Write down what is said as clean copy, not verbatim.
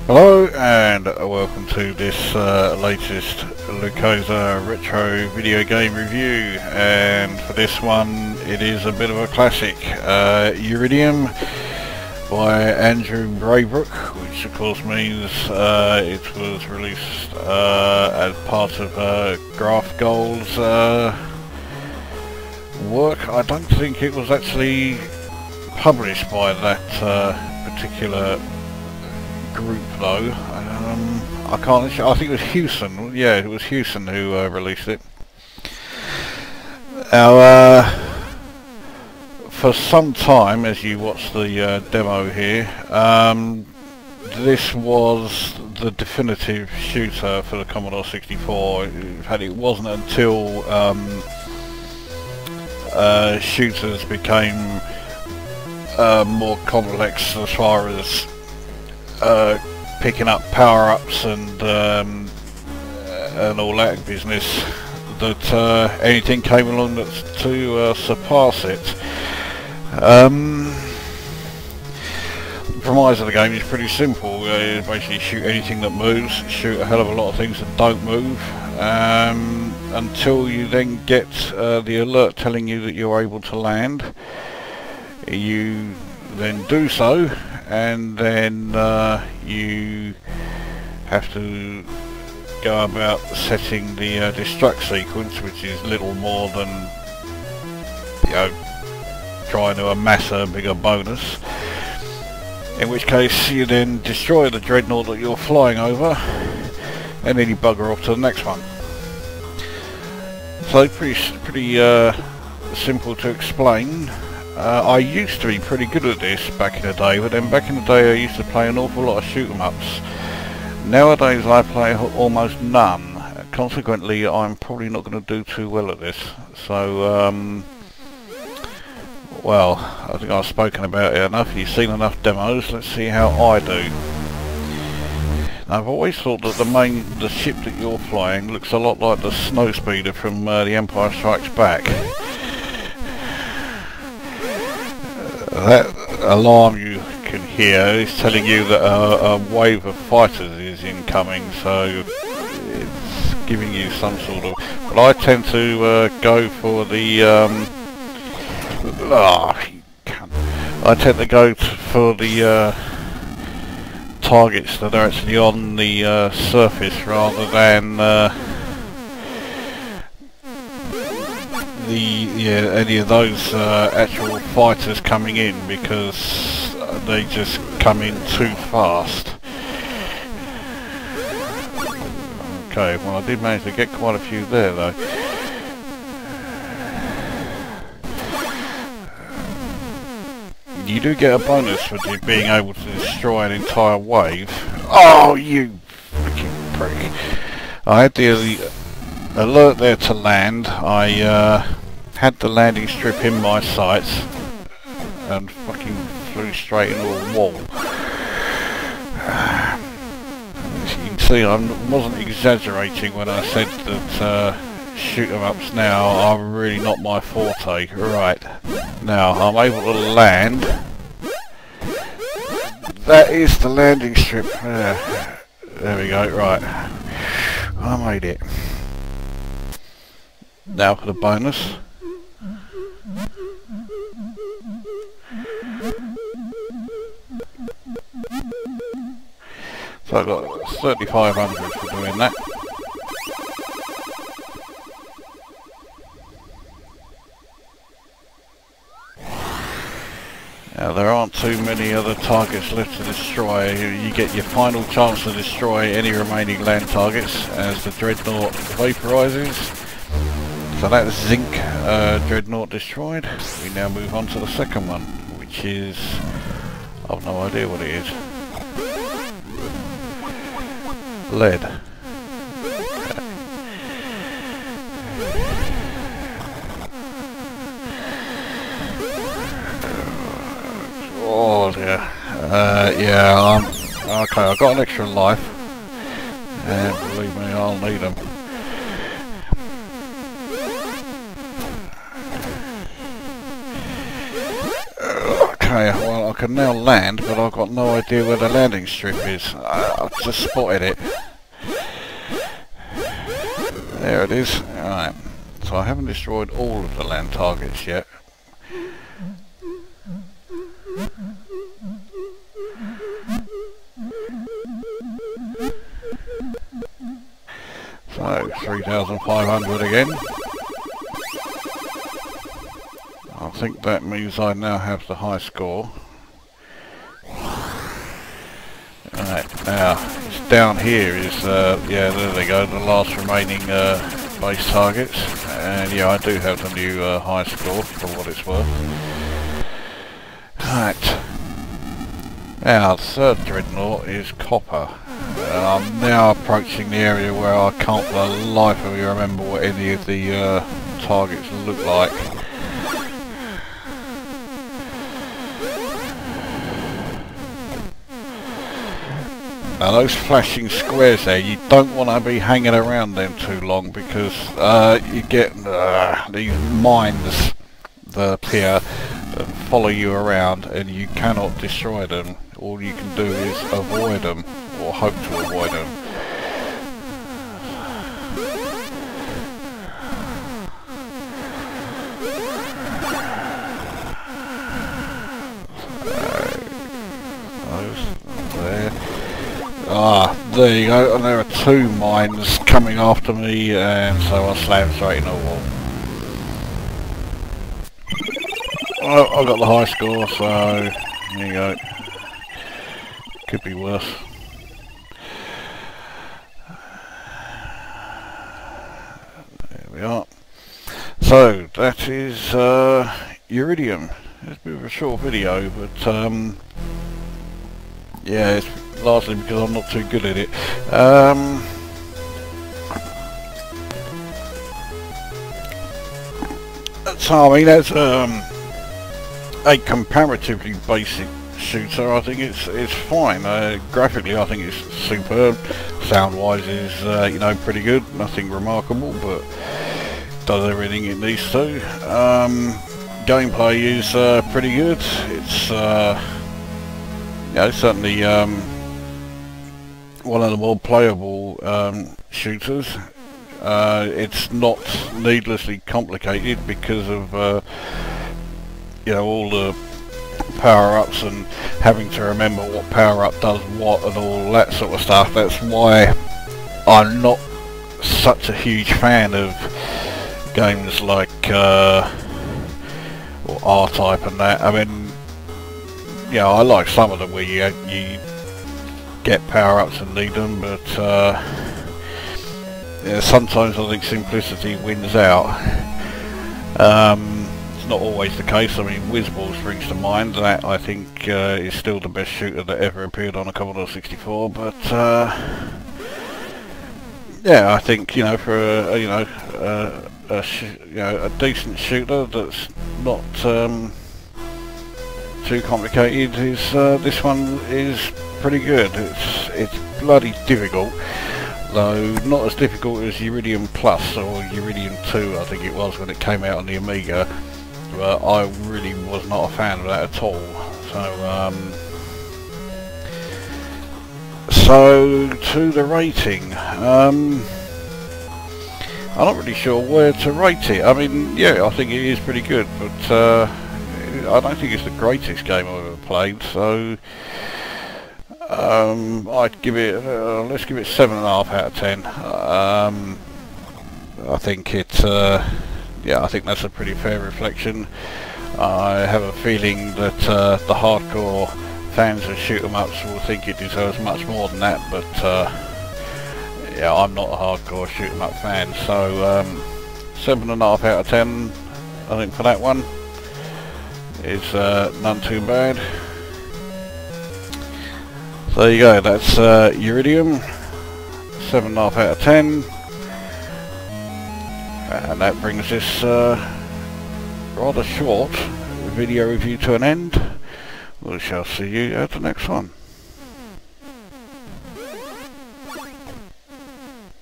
Hello and welcome to this latest Lukozer retro video game review, and for this one it is a bit of a classic, Uridium by Andrew Braybrook, which of course means it was released as part of Graph Gold's work. I don't think it was actually published by that particular group though. I can't. I think it was Houston. Yeah, it was Houston who released it. Now, for some time, as you watch the demo here, this was the definitive shooter for the Commodore 64. In fact, it wasn't until shooters became more complex as far as picking up power-ups and all that business that anything came along to surpass it. The premise of the game is pretty simple. You basically shoot anything that moves, shoot a hell of a lot of things that don't move, until you then get the alert telling you that you're able to land. You then do so, and then you have to go about setting the destruct sequence, which is little more than, you know, trying to amass a bigger bonus. In which case you then destroy the dreadnought that you're flying over, and then you bugger off to the next one. So pretty simple to explain. I used to be pretty good at this back in the day, but then back in the day I used to play an awful lot of shoot-'em-ups. Nowadays I play almost none. Consequently, I'm probably not going to do too well at this. So, well, I think I've spoken about it enough. You've seen enough demos. Let's see how I do. Now, I've always thought that the ship that you're flying looks a lot like the Snowspeeder from The Empire Strikes Back. That alarm you can hear is telling you that a wave of fighters is incoming, so it's giving you some sort of... But I tend to go for the... I tend to go for the targets that are actually on the surface rather than any of those actual fighters coming in, because they just come in too fast. Okay, well, I did manage to get quite a few there though. You do get a bonus for being able to destroy an entire wave. Oh, you freaking prick. I had the alert there to land. I had the landing strip in my sights and fucking flew straight into a wall. As you can see, I wasn't exaggerating when I said that shoot-'em-ups now are really not my forte. Right, now I'm able to land. That is the landing strip. There we go, right. I made it. Now for the bonus. So I got 3,500 for doing that. Now there aren't too many other targets left to destroy. You get your final chance to destroy any remaining land targets as the dreadnought vaporizes. So that's Zinc dreadnought destroyed. We now move on to the second one, which is... I've no idea what it is. Lead. Oh dear. Yeah, okay, I've got an extra life, and believe me, I'll need them. Okay, well, I can now land, but I've got no idea where the landing strip is. I've just spotted it. There it is. Alright, so I haven't destroyed all of the land targets yet. So, 3,500 again. I think that means I now have the high score. Right, now, it's down here is, yeah, there they go, the last remaining base targets. And yeah, I do have the new high score, for what it's worth. Right. Now, the third dreadnought is copper. I'm now approaching the area where I can't for the life of me remember what any of the targets look like. Now those flashing squares there, you don't want to be hanging around them too long because you get these mines that appear and follow you around and you cannot destroy them. All you can do is avoid them or hope to avoid them. There you go, and there are two mines coming after me, and so I slammed straight in a wall. Well, I got the high score, so there you go. Could be worse. There we are. So that is Uridium. It's a bit of a short video, but yeah, it's largely because I'm not too good at it. So I mean, as a comparatively basic shooter, I think it's fine. Graphically, I think it's superb. Sound-wise, is you know, pretty good. Nothing remarkable, but does everything it needs to. Gameplay is pretty good. It's you know, certainly one of the more playable shooters. It's not needlessly complicated because of you know, all the power-ups and having to remember what power-up does what and all that sort of stuff. That's why I'm not such a huge fan of games like or R-Type and that. I mean, yeah, I like some of them where you get power-ups and need them, but yeah, sometimes I think simplicity wins out. It's not always the case. I mean, Whizball springs to mind. That I think is still the best shooter that ever appeared on a Commodore 64. But yeah, I think, you know, for a you know a decent shooter that's not too complicated, is this one is pretty good. It's bloody difficult, though not as difficult as Uridium Plus or Uridium 2, I think it was, when it came out on the Amiga. But I really was not a fan of that at all. So to the rating, I'm not really sure where to rate it. I mean, yeah, I think it is pretty good, but I don't think it's the greatest game I've ever played. So I'd give it, let's give it 7.5 out of 10. I think it's, yeah, I think that's a pretty fair reflection. I have a feeling that the hardcore fans of shoot 'em ups will think it deserves much more than that, but yeah, I'm not a hardcore shoot 'em up fan, so 7.5 out of 10, I think, for that one. It's none too bad. So there you go, that's Uridium, 7.5 out of 10. And that brings this rather short video review to an end. We shall see you at the next one.